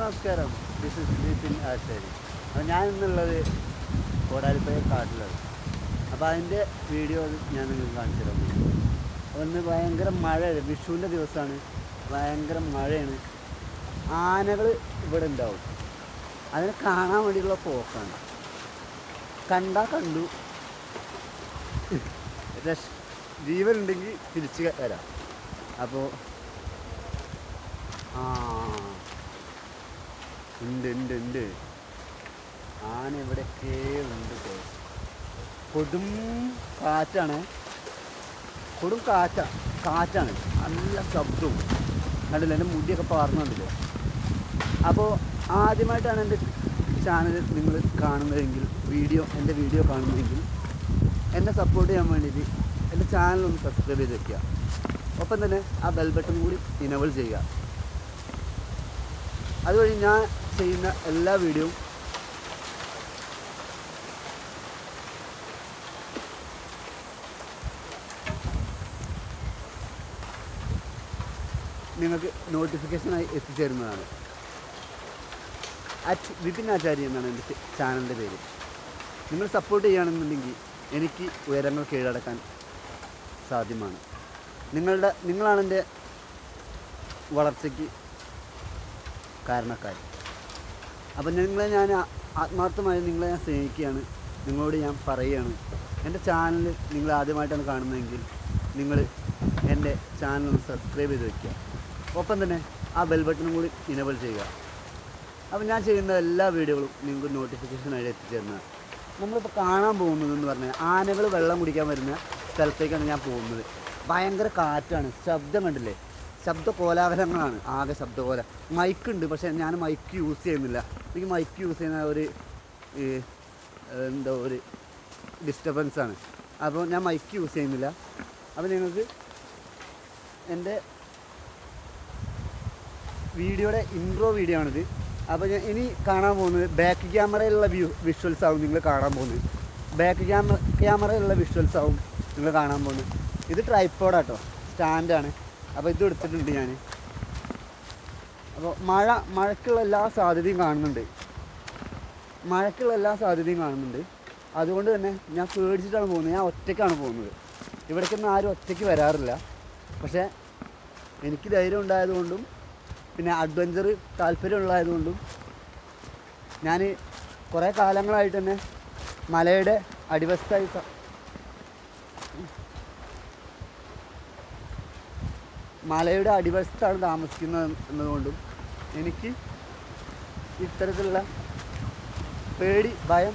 നമസ്കാരം. This is Bipin ആശാരി. അപ്പോൾ ഞാൻ ഇന്നുള്ളത് കോടാലിപ്പയ കാട്ടിലാണ്. അപ്പോൾ അതിൻ്റെ വീഡിയോ ഞാൻ നിങ്ങൾക്ക് കാണിച്ചു തരാൻ പോകുന്നു. ഒന്ന് ഭയങ്കര മഴയാണ്, വിഷുവിൻ്റെ ദിവസമാണ്, ഭയങ്കര മഴയാണ്. ആനകൾ ഇവിടെ ഉണ്ടാവും. അതിനെ കാണാൻ വേണ്ടിയുള്ള പോക്കാണ്. കണ്ടാൽ കണ്ടു, ജീവനുണ്ടെങ്കിൽ തിരിച്ച് വരാം. അപ്പോൾ ഉണ്ട് ആന എവിടെയൊക്കെ ഉണ്ട്. കൊടും കാറ്റാണ്, കാറ്റാണ്, നല്ല ശബ്ദവും കണ്ടില്ല. എൻ്റെ മുടിയൊക്കെ പാർന്നുണ്ടല്ലോ. അപ്പോൾ ആദ്യമായിട്ടാണ് എൻ്റെ ചാനൽ നിങ്ങൾ കാണുന്നതെങ്കിൽ, എൻ്റെ വീഡിയോ കാണുന്നതെങ്കിൽ എന്നെ സപ്പോർട്ട് ചെയ്യാൻ വേണ്ടിയിട്ട് എൻ്റെ ചാനലൊന്ന് സബ്സ്ക്രൈബ് ചെയ്ത് വയ്ക്കുക. ഒപ്പം തന്നെ ആ ബെൽ ബട്ടൺ കൂടി ഇനേബിൾ ചെയ്യുക. അതുവഴി ഞാൻ ചെയ്യുന്ന എല്ലാ വീഡിയോയും നിങ്ങൾക്ക് നോട്ടിഫിക്കേഷനായി എത്തിച്ചേരുന്നതാണ്. വിപിൻ ആചാര്യ എന്നാണ് എൻ്റെ ചാനലിൻ്റെ പേര്. നിങ്ങൾ സപ്പോർട്ട് ചെയ്യുകയാണെന്നുണ്ടെങ്കിൽ എനിക്ക് ഉയരങ്ങൾ കീഴടക്കാൻ സാധ്യമാണ്. നിങ്ങളാണ് എൻ്റെ വളർച്ചയ്ക്ക് കാരണക്കാർ. അപ്പം നിങ്ങളെ ഞാൻ ആത്മാർത്ഥമായി നിങ്ങളെ ഞാൻ സ്നേഹിക്കുകയാണ്. നിങ്ങളോട് ഞാൻ പറയുകയാണ്, എൻ്റെ ചാനൽ നിങ്ങൾ ആദ്യമായിട്ടാണ് കാണുന്നതെങ്കിൽ നിങ്ങൾ എൻ്റെ ചാനലൊന്ന് സബ്സ്ക്രൈബ് ചെയ്ത് വയ്ക്കുക. ഒപ്പം തന്നെ ആ ബെൽ ബട്ടണും കൂടി ഇനേബിൾ ചെയ്യുക. അപ്പം ഞാൻ ചെയ്യുന്ന എല്ലാ വീഡിയോകളും നിങ്ങൾക്ക് നോട്ടിഫിക്കേഷനായിട്ട് എത്തിച്ചേരുന്നതാണ്. നമ്മളിപ്പോൾ കാണാൻ പോകുന്നതെന്ന് പറഞ്ഞാൽ ആനകൾ വെള്ളം കുടിക്കാൻ വരുന്ന സ്ഥലത്തേക്കാണ് ഞാൻ പോകുന്നത്. ഭയങ്കര കാറ്റാണ്, ശബ്ദം കണ്ടില്ലേ, ശബ്ദ കോലാഹലങ്ങളാണ്, ആകെ ശബ്ദകോല. മൈക്കുണ്ട്, പക്ഷേ ഞാൻ മൈക്ക് യൂസ് ചെയ്യുന്നില്ല. എനിക്ക് മൈക്ക് യൂസ് ചെയ്യുന്ന ഒരു ഡിസ്റ്റർബൻസാണ്. അപ്പോൾ ഞാൻ മൈക്ക് യൂസ് ചെയ്യുന്നില്ല. അപ്പോൾ നിങ്ങൾക്ക് എൻ്റെ വീഡിയോയുടെ ഇൻട്രോ വീഡിയോ ആണിത്. അപ്പോൾ ഞാൻ ഇനി കാണാൻ പോകുന്നത് ബാക്ക് ക്യാമറയിലുള്ള വിഷ്വൽസ് ആവും നിങ്ങൾ കാണാൻ പോകുന്നത്. ബാക്ക് ക്യാമറയിലുള്ള വിഷ്വൽസ് ആവും നിങ്ങൾ കാണാൻ പോകുന്നത്. ഇത് ട്രൈപ്പോഡാട്ടോ, സ്റ്റാൻഡാണ്. അപ്പോൾ ഇത് എടുത്തിട്ടുണ്ട് ഞാൻ. അപ്പോൾ മഴയ്ക്കുള്ള എല്ലാ സാധ്യതയും കാണുന്നുണ്ട്. അതുകൊണ്ട് തന്നെ ഞാൻ പേടിച്ചിട്ടാണ് പോകുന്നത്. ഞാൻ ഒറ്റയ്ക്കാണ് പോകുന്നത്. ഇവിടേക്കൊന്നും ആരും ഒറ്റയ്ക്ക് വരാറില്ല. പക്ഷേ എനിക്ക് ധൈര്യം ഉണ്ടായതുകൊണ്ടും പിന്നെ അഡ്വഞ്ചർ താല്പര്യമുള്ളതായതുകൊണ്ടും ഞാൻ കുറേ കാലങ്ങളായിട്ട് തന്നെ മലയുടെ അടിവശത്താണ് താമസിക്കുന്നത് എന്നതുകൊണ്ടും എനിക്ക് ഇത്തരത്തിലുള്ള ഭയം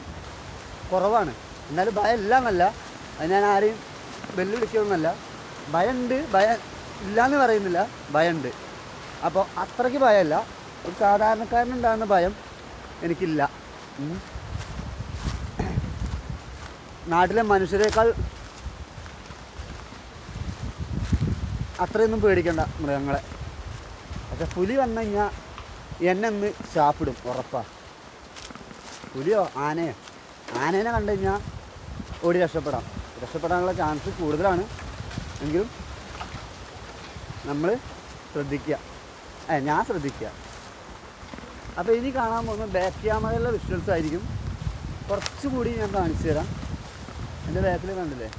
കുറവാണ്. എന്നാലും ഭയം ഇല്ലയെന്നല്ല, അത് ഞാൻ ആരെയും വെല്ലുവിളിക്കുന്നല്ല. ഭയമുണ്ട്, ഭയം ഇല്ലയെന്ന് പറയുന്നില്ല, ഭയമുണ്ട്. അപ്പോൾ അത്രയ്ക്ക് ഭയമല്ല, ഒരു സാധാരണക്കാരനുണ്ടാകുന്ന ഭയം എനിക്കില്ല. നാട്ടിലെ മനുഷ്യരെക്കാൾ അത്രയൊന്നും പേടിക്കണ്ട മൃഗങ്ങളെ. പക്ഷെ പുലി വന്നു കഴിഞ്ഞാൽ എന്നെ ഒന്ന് ശാപ്പിടും, ഉറപ്പാണ്. പുലിയോ ആനേനെ കണ്ടു കഴിഞ്ഞാൽ ഓടി രക്ഷപ്പെടാനുള്ള ചാൻസ് കൂടുതലാണ്. എങ്കിലും നമ്മൾ ഞാൻ ശ്രദ്ധിക്കുക. അപ്പോൾ ഇനി കാണാൻ പോകുന്ന ബാക്ക് ക്യാമറയിലുള്ള വിഷ്വൽസ് ആയിരിക്കും. കുറച്ചുകൂടി ഞാൻ കാണിച്ചു തരാം. എൻ്റെ ബാക്കിൽ കണ്ടില്ലേ,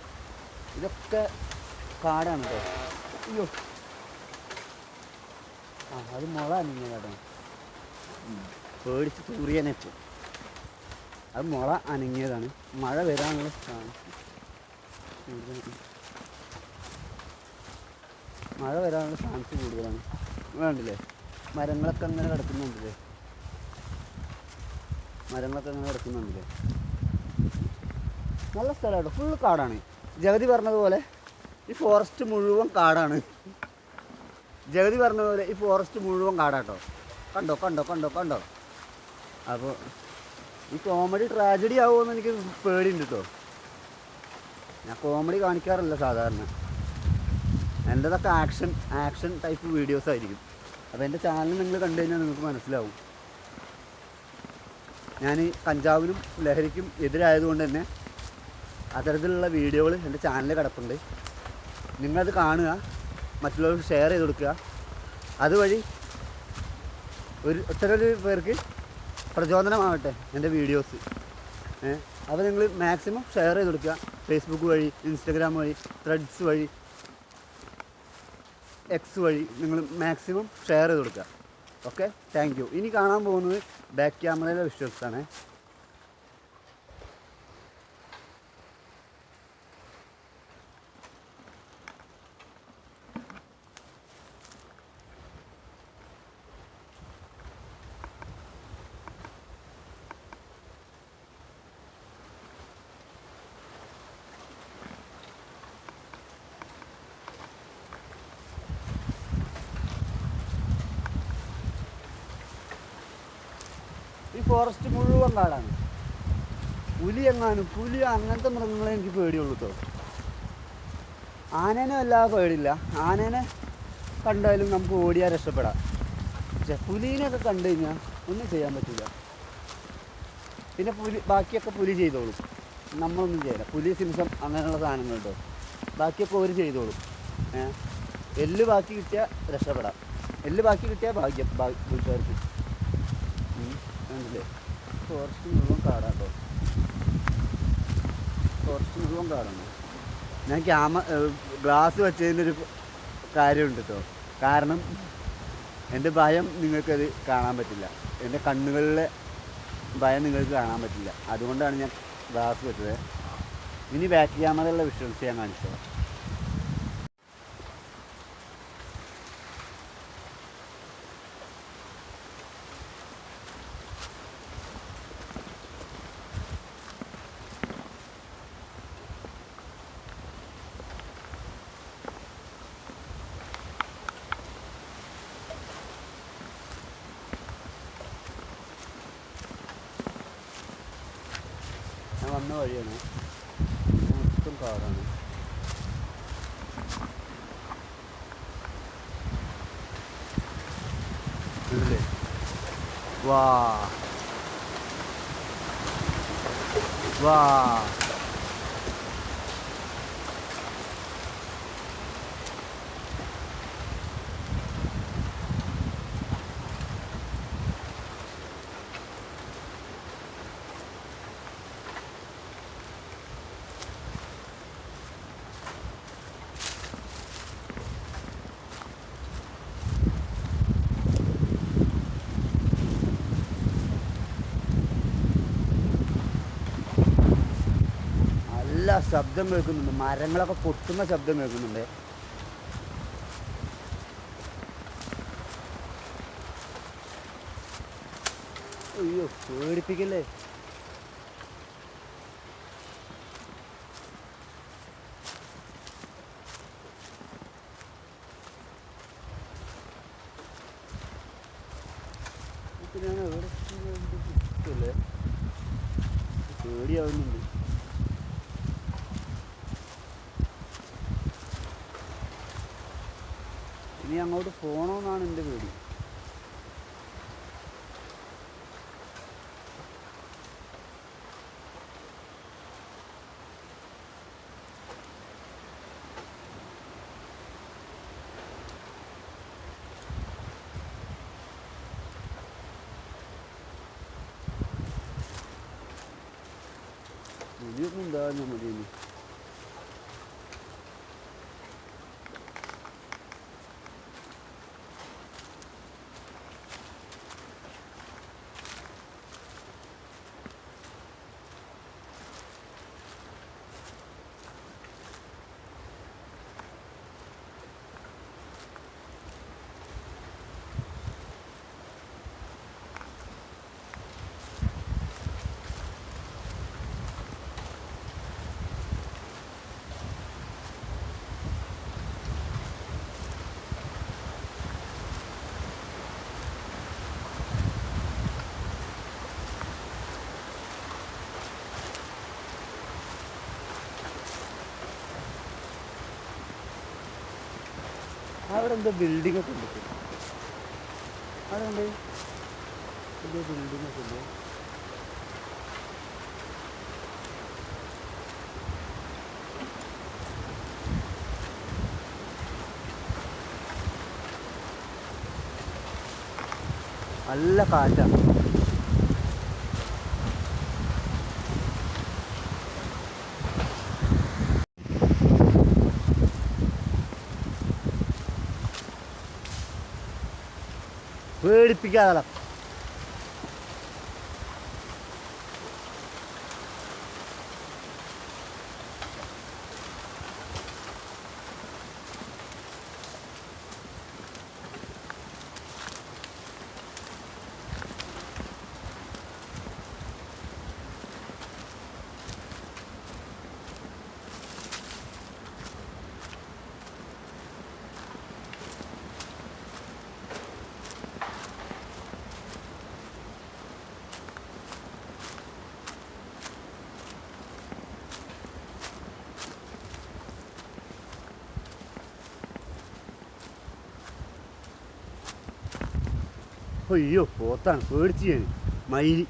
ഇതൊക്കെ കാടാണ് കേട്ടോ. അയ്യോ, അത് മുള അനങ്ങിയതാട്ടോ, പേടിച്ച് തൂറിയനെ ഇപ്പോൾ. അത് മുള അനങ്ങിയതാണ്. മഴ വരാനുള്ള ചാൻസ് കൂടുതലാണ്. വേണ്ടില്ലേ, മരങ്ങളൊക്കെ അങ്ങനെ കിടക്കുന്നുണ്ടല്ലേ. നല്ല സ്ഥലമാട്ടോ, ഫുള്ള് കാടാണ്. ജഗതി പറഞ്ഞതുപോലെ ഈ ഫോറസ്റ്റ് മുഴുവൻ കാടാണ്. കാടാട്ടോ. കണ്ടോ. അപ്പോൾ ഈ കോമഡി ട്രാജഡി ആവുമെന്ന് എനിക്ക് പേടിയുണ്ട് കേട്ടോ. ഞാൻ കോമഡി കാണിക്കാറില്ല സാധാരണ. എൻ്റെതൊക്കെ ആക്ഷൻ ടൈപ്പ് വീഡിയോസ് ആയിരിക്കും. അപ്പോൾ എൻ്റെ ചാനൽ നിങ്ങൾ കണ്ടു കഴിഞ്ഞാൽ നിങ്ങൾക്ക് മനസ്സിലാവും. ഞാൻ കഞ്ചാവിനും ലഹരിക്കും എതിരായതുകൊണ്ട് തന്നെ അത്തരത്തിലുള്ള വീഡിയോകൾ എൻ്റെ ചാനലിൽ കിടപ്പുണ്ട്. നിങ്ങളത് കാണുക, മറ്റുള്ളവർക്ക് ഷെയർ ചെയ്ത് കൊടുക്കുക. അതുവഴി ഒട്ടനവധി പേർക്ക് പ്രചോദനമാവട്ടെ എൻ്റെ വീഡിയോസ്. അപ്പോൾ നിങ്ങൾ മാക്സിമം ഷെയർ ചെയ്ത് കൊടുക്കുക. ഫേസ്ബുക്ക് വഴി, ഇൻസ്റ്റഗ്രാം വഴി, ത്രെഡ്സ് വഴി, എക്സ് വഴി നിങ്ങൾ മാക്സിമം ഷെയർ ചെയ്ത് കൊടുക്കുക. Okay, thank you. ഇനി കാണാൻ പോകുന്നത് ബാക്ക് ക്യാമറയിലെ വിഷ്വൽസാണ്. ഈ ഫോറസ്റ്റ് മുഴുവൻ കാടാണ്. പുലി അങ്ങനത്തെ മൃഗങ്ങളെ എനിക്ക് പേടിയുള്ളൂ കേട്ടോ. ആനേനെ വല്ലാതെ പേടിയില്ല. ആനേനെ കണ്ടാലും നമുക്ക് ഓടിയാൽ രക്ഷപ്പെടാം. പക്ഷെ പുലീനെയൊക്കെ കണ്ടു കഴിഞ്ഞാൽ ഒന്നും ചെയ്യാൻ പറ്റില്ല. പിന്നെ ബാക്കിയൊക്കെ പുലി ചെയ്തോളും, നമ്മളൊന്നും ചെയ്യില്ല. പുലി, സിംസം അങ്ങനെയുള്ള സാധനങ്ങൾ കേട്ടോ, ബാക്കിയൊക്കെ ഒരു ചെയ്തോളും. എല്ല് ബാക്കി കിട്ടിയാൽ രക്ഷപ്പെടാം. എല്ല് ബാക്കി കിട്ടിയാൽ ഭാഗ്യം വീട്ടുകാർക്ക്. കണ്ടില്ലേ, ഫോറസ്റ്റ് മുഴുവൻ കാടാട്ടോ. ഫോറസ്റ്റ് മുഴുവൻ കാടാണ്. ഞാൻ ഗ്ലാസ് വെച്ചതിനൊരു കാര്യമുണ്ട് കേട്ടോ. കാരണം എൻ്റെ ഭയം നിങ്ങൾക്കത് കാണാൻ പറ്റില്ല. എൻ്റെ കണ്ണുകളിലെ ഭയം നിങ്ങൾക്ക് കാണാൻ പറ്റില്ല. അതുകൊണ്ടാണ് ഞാൻ ഗ്ലാസ് വെച്ചത്. ഇനി ബാക്ക് ക്യാമറയുള്ള വിഷ്വൽസ് ഞാൻ കാണിച്ചത്. ഞാൻ വന്ന വഴിയാണ്, മൊത്തം കാടാണ്. ഇല്ലേ, വാ വാ നല്ല ശബ്ദം കേൾക്കുന്നുണ്ട്. മരങ്ങളൊക്കെ പൊട്ടുന്ന ശബ്ദം കേൾക്കുന്നുണ്ട്. അയ്യോ, പേടിപ്പിക്കല്ലേ. ഞാൻ എവിടെ കിട്ടില്ലേ, പേടിയാവുന്നുണ്ട്. ഇനി അങ്ങോട്ട് പോകണമെന്നാണ് എൻ്റെ പേടി. പുലിയൊന്നും ഉണ്ടാകാൻ മതിയെന്ന്. അവിടെ എന്തോ ബിൽഡിംഗ് ഒക്കെ ഉണ്ട്. അവിടെ ഉണ്ട് എന്തോ ബിൽഡിംഗ് ഒക്കെ ഉണ്ട്. നല്ല കാറ്റാണ്. പേടിപ്പിക്കാതെ അയ്യോ പോത്താണ്, പേടിച്ച് ഞാൻ. മയിൽ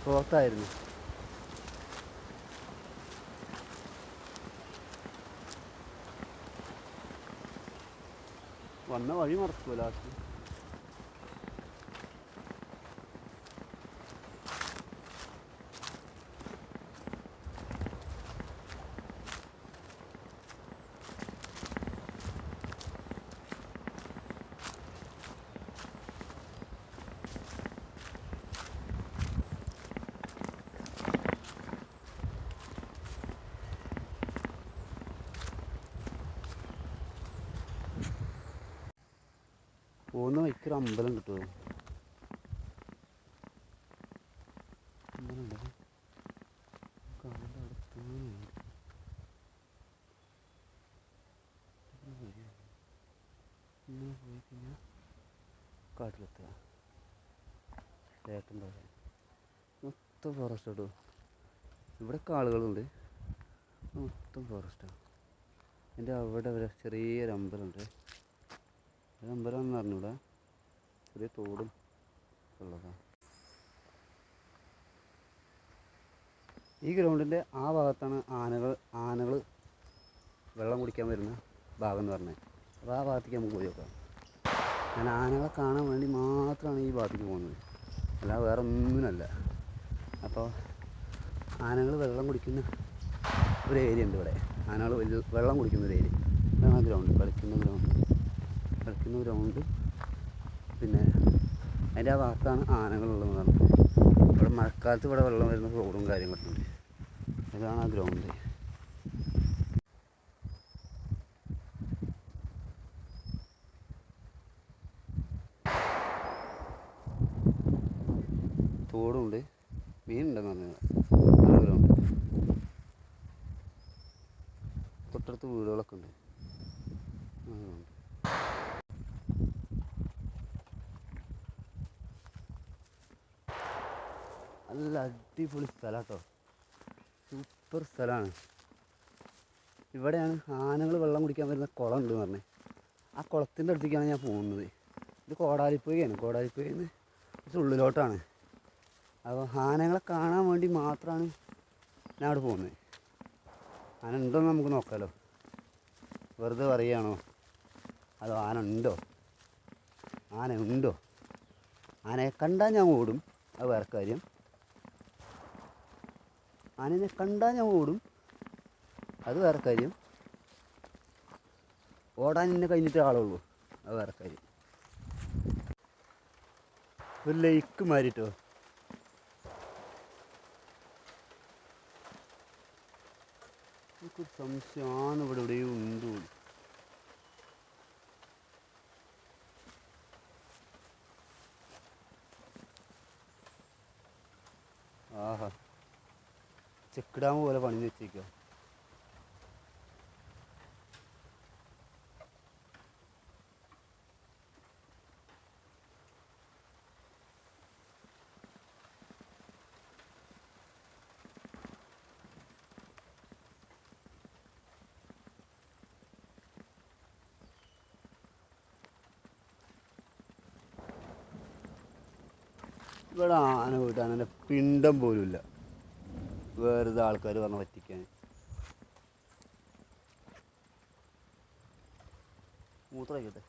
പോത്തായിരുന്നു. വന്ന വഴി മറക്കുമോ ലാസ്റ്റ്? പോകുന്ന വഴിക്കൊരു അമ്പലം കിട്ടുമോ? അമ്പലമുണ്ടോ? കാടിൻ്റെ അവിടെ എത്താനുണ്ട്. ഇങ്ങനെ പോയി കഴിഞ്ഞാൽ കാട്ടിലെത്തുക. ചേട്ടൻ്റെ അവിടെ മൊത്തം ഫോറസ്റ്റ് കേട്ടോ. ഇവിടെയൊക്കെ ആളുകളുണ്ട്, മൊത്തം ഫോറസ്റ്റാണ്. എൻ്റെ അവിടെ ഒരു ചെറിയൊരു അമ്പലമുണ്ട്. ഒരു അമ്പലമാണെന്ന് പറഞ്ഞൂടാ, ചെറിയ തോടും ഉള്ളതാണ്. ഈ ഗ്രൗണ്ടിൻ്റെ ആ ഭാഗത്താണ് ആനകൾ വെള്ളം കുടിക്കാൻ വരുന്ന ഭാഗം എന്ന് പറഞ്ഞത്. അപ്പോൾ ആ ഭാഗത്തേക്ക് നമുക്ക് പോയി നോക്കാം. ഞാൻ ആനകളെ കാണാൻ വേണ്ടി മാത്രമാണ് ഈ ഭാഗത്തേക്ക് പോകുന്നത്, അല്ലാതെ വേറെ ഒന്നിനല്ല. അപ്പോൾ ആനകൾ വെള്ളം കുടിക്കുന്ന ഒരു ഏരിയ ഉണ്ട് ഇവിടെ. ആനകൾ വെള്ളം കുടിക്കുന്ന ഒരു ഏരിയ. ഇതാണ് ഗ്രൗണ്ട്, കളിക്കുന്ന ഗ്രൗണ്ട്. പിന്നെ അതിൻ്റെ ആ ഭാഗത്താണ് ആനകളുള്ളതെന്ന് പറഞ്ഞത്. ഇവിടെ മഴക്കാലത്ത് ഇവിടെ വെള്ളം വരുന്ന റോഡും കാര്യങ്ങളൊക്കെ ഉണ്ട്. ഇതാണ് ആ ഗ്രൗണ്ട്. തോടുണ്ട്, മീനുണ്ടെന്ന് പറഞ്ഞത്. ഗ്രൗണ്ട് തൊട്ടടുത്ത് വീടുകളൊക്കെ ഉണ്ട്. ഗ്രൗണ്ട് നല്ല അടിപൊളി സ്ഥലം കേട്ടോ, സൂപ്പർ സ്ഥലമാണ്. ഇവിടെയാണ് ആനകൾ വെള്ളം കുടിക്കാൻ വരുന്ന കുളം ഉണ്ട് പറഞ്ഞത്. ആ കുളത്തിൻ്റെ അടുത്തേക്കാണ് ഞാൻ പോകുന്നത്. ഇത് കോടാലിപ്പുഴയാണ്. കോടാലിപ്പുഴയിൽ നിന്ന് കുറച്ച് ഉള്ളിലോട്ടാണ്. അപ്പോൾ ആനകളെ കാണാൻ വേണ്ടി മാത്രമാണ് ഞാൻ അവിടെ പോകുന്നത്. ആന ഉണ്ടോയെന്ന് നമുക്ക് നോക്കാമല്ലോ. വെറുതെ പറയുകയാണോ അതോ ആന ഉണ്ടോ? ആനയെ കണ്ടാൽ ഞാൻ ഓടും, അത് വേറെ കാര്യം. ആനയെ കണ്ടാൽ ഞാൻ ഓടും, അത് വേറെ കാര്യം. ഓടാൻ എന്നെ കഴിഞ്ഞിട്ട് ആളുള്ളൂ, അത് വേറെ കാര്യം. ഒരു ലേക്ക് മാറിയിട്ടോ. എനിക്കൊരു സംശയമാണ്, ഇവിടെ എവിടെയും ഉണ്ടോ. ചെക്ക് ഡാം പോലെ പണിഞ്ഞ് വെച്ചേക്കുക. ഇവിടെ ആന പോയിട്ട് ആനൻ്റെ പിണ്ടം പോലുമില്ല, വെറുതെ ആൾക്കാർ പറഞ്ഞ് പറ്റിക്കാൻ. മൂത്രമായിക്കട്ടെ.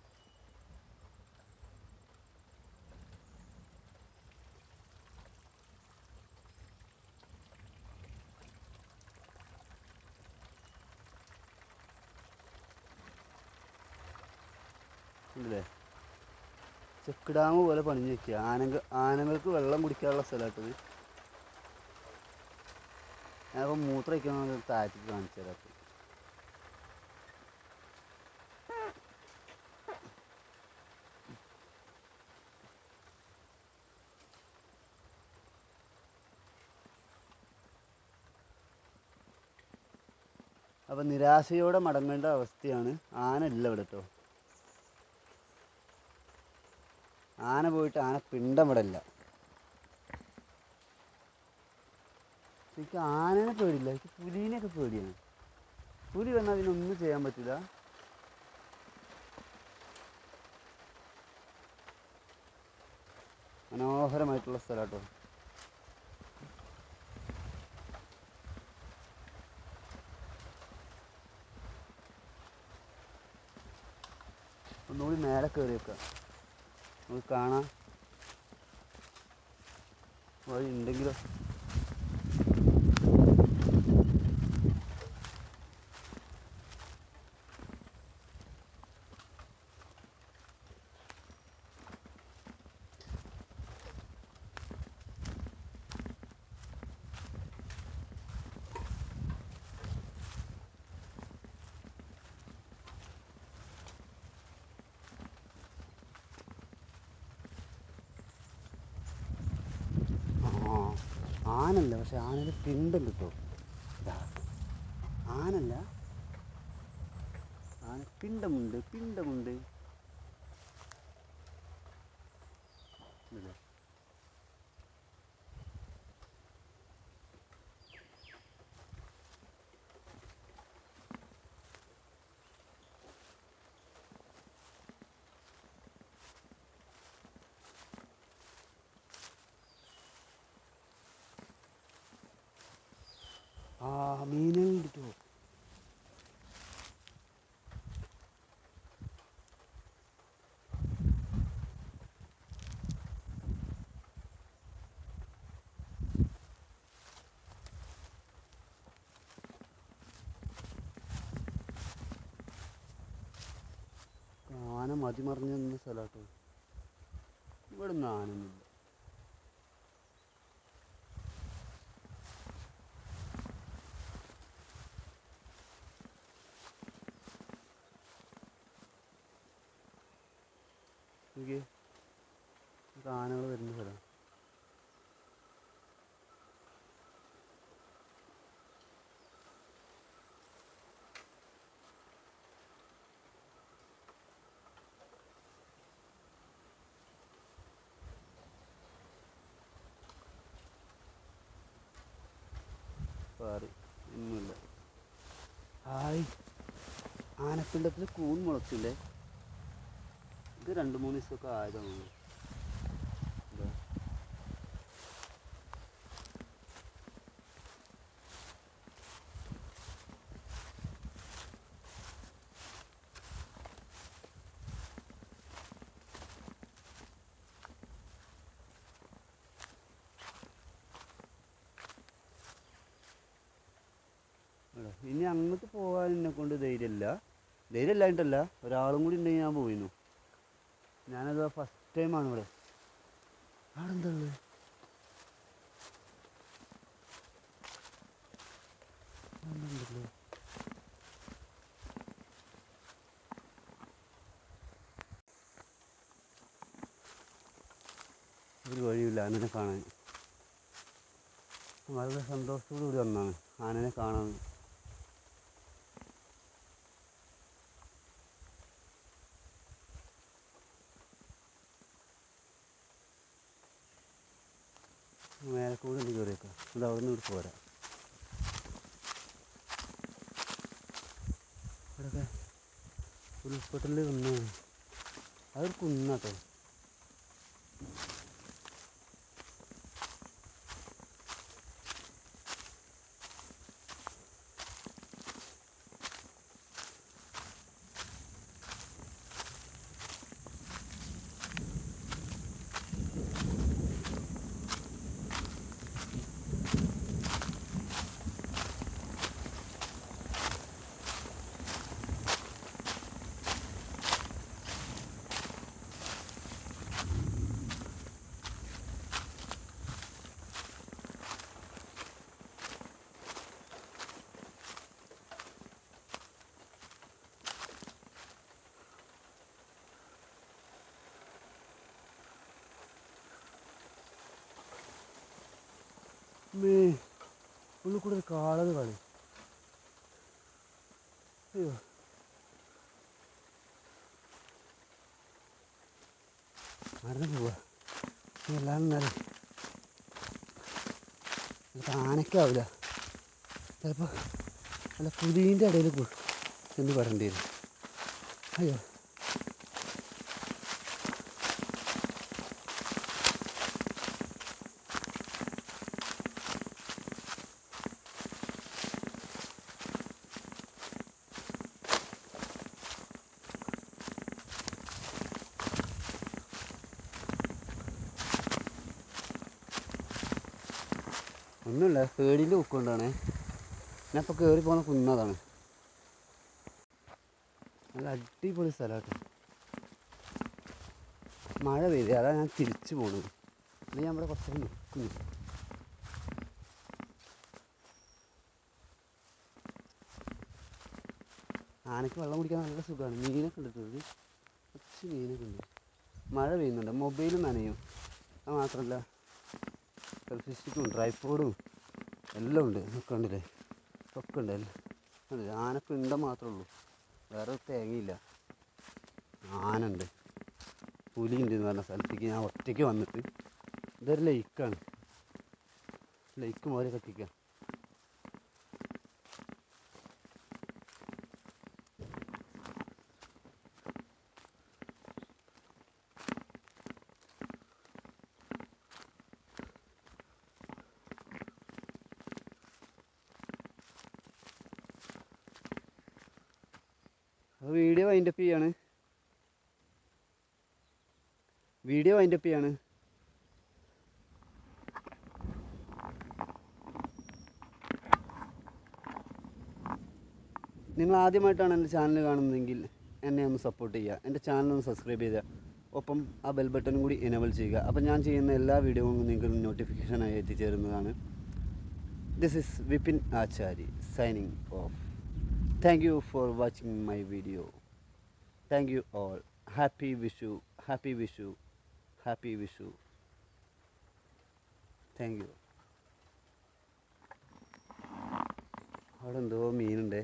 ഇല്ലേ, ചെക്ക് ഡാം പോലെ പണിഞ്ഞ് വെക്കുക. ആനകൾക്ക് വെള്ളം കുടിക്കാനുള്ള സ്ഥലമായിട്ടത്. ഞാനിപ്പോൾ മൂത്രമൊഴിക്കാൻ താഴത്തേക്ക് കാണിച്ചു തരാം. അപ്പം നിരാശയോടെ മടങ്ങേണ്ട അവസ്ഥയാണ്. ആന ഇല്ല ഇവിടെ കേട്ടോ. ആന പോയിട്ട് ആന പിണ്ടം ഇവിടെ ഇല്ല. എനിക്ക് ആനനെ പേടിയില്ല, എനിക്ക് പുലീനെയൊക്കെ പേടിയാണ്. പുലി വന്നാൽ അതിനൊന്നും ചെയ്യാൻ പറ്റില്ല. മനോഹരമായിട്ടുള്ള സ്ഥലം കേട്ടോ. ഒന്നുകൂടി മേലെ കയറി വെക്കാം, നമുക്ക് കാണാം വഴി ഉണ്ടെങ്കിലോ. ആനല്ല, പക്ഷെ ആനയുടെ പിണ്ടം കിട്ടും. ആനല്ല, ആന പിണ്ടമുണ്ട്, പിണ്ടമുണ്ട്. ആ മീനെ കിട്ടുമോ? ആന മതിമറിഞ്ഞ് നിന്ന സ്ഥലമാട്ടോ. ഇവിടെ ഒന്നും ആനൊന്നുമില്ല. എനിക്ക് ആനകൾ വരുന്ന സ്ഥലം. പാറി ഒന്നുമില്ല. ഹായ്, ആനപ്പിണ്ടത്തിൽ കൂൺ മുളച്ചില്ലേ? ഇത് 2-3 ദിവസമൊക്കെ ആയതാണ്. എന്താ ഇനി അങ്ങോട്ട് പോകാൻ എന്നെ കൊണ്ട് ധൈര്യമില്ലായിട്ടല്ല, ഒരാളും കൂടി ഉണ്ടെങ്കിൽ ഞാൻ പോയിരുന്നു. ഞാനത് ഫസ്റ്റ് ടൈമാണ് ഇവിടെ. അവിടെ എന്താ ഉള്ളത്? ഒരു വഴിയില്ല അങ്ങനെ കാണാൻ. വളരെ സന്തോഷത്തോടു കൂടി വന്നതാണ് ആനനെ കാണാൻ. മേലക്കൂടെ ഉണ്ട് കയറിയേക്കാം. അത് അവിടെ നിന്ന് ഇവിടെ പോരാ. ഇവിടെയൊക്കെ ഉരുൾപൊട്ടൽ വന്നതാണ്. അതൊരു കുന്നാട്ടോ. ഉള്ളിൽ കൂടെ ഒരു കാളത് കളി. അയ്യോ, മറന്നു പോവാ. എല്ലാം എന്നാലും ആനക്കാവില്ല. ചിലപ്പോൾ അല്ല പുതിയൻ്റെ ഇടയിൽ ചെന്ന് പറയേണ്ടി വരും. അയ്യോ, ഒന്നുമില്ല, പേടിൻ്റെ ബുക്കുകൊണ്ടാണ്. ഞാൻ ഇപ്പോൾ കയറി പോകുന്ന കുന്നതാണ്. നല്ല അടിപൊളി സ്ഥലമാട്ടോ. മഴ പെയ്ത് അതാണ് ഞാൻ തിരിച്ചു പോകുന്നത്. അല്ലെങ്കിൽ ഞാൻ ഇവിടെ കുറച്ച് നിൽക്കുന്നു. ആനയ്ക്ക് വെള്ളം കുടിക്കാൻ നല്ല സുഖമാണ്. മീനൊക്കെ എടുത്തത് കുറച്ച് മീനൊക്കെ ഉണ്ട്. മഴ പെയ്യുന്നുണ്ട്, മൊബൈലും നനയും. അത് മാത്രമല്ല സെൽഫി സ്റ്റിക്കും ട്രൈപോഡും എല്ലാം ഉണ്ട്. ഒക്കെ ഉണ്ടല്ലേ, ഒക്കെ ഉണ്ട് എല്ലാം ഉണ്ട്. ആനപ്പിണ്ടം മാത്രമേ ഉള്ളൂ, വേറെ തേങ്ങയില്ല. ആന ഉണ്ട്, പുലി ഉണ്ട് എന്ന് പറഞ്ഞ സ്ഥലത്തേക്ക് ഞാൻ ഒറ്റയ്ക്ക് വന്നിട്ട്. ഇതൊരു ലേക്കാണ്, ലേക്ക് പോലെ കത്തിക്കുക. വീഡിയോ വൈൻഡപ്പ് ചെയ്യാണ്. നിങ്ങൾ ആദ്യമായിട്ടാണ് എൻ്റെ ചാനൽ കാണുന്നതെങ്കിൽ എന്നെ ഒന്ന് സപ്പോർട്ട് ചെയ്യുക. എൻ്റെ ചാനലൊന്ന് സബ്സ്ക്രൈബ് ചെയ്യുക. ഒപ്പം ആ ബെൽ ബട്ടണും കൂടി എനേബിൾ ചെയ്യുക. അപ്പം ഞാൻ ചെയ്യുന്ന എല്ലാ വീഡിയോകളും നിങ്ങൾക്ക് നോട്ടിഫിക്കേഷനായി എത്തിച്ചേരുന്നതാണ്. This is Vipin Achari signing off. Thank you for watching my video. Thank you all. Happy Vishu. Thank you. അവിടെ എന്തോ മീനുണ്ട്.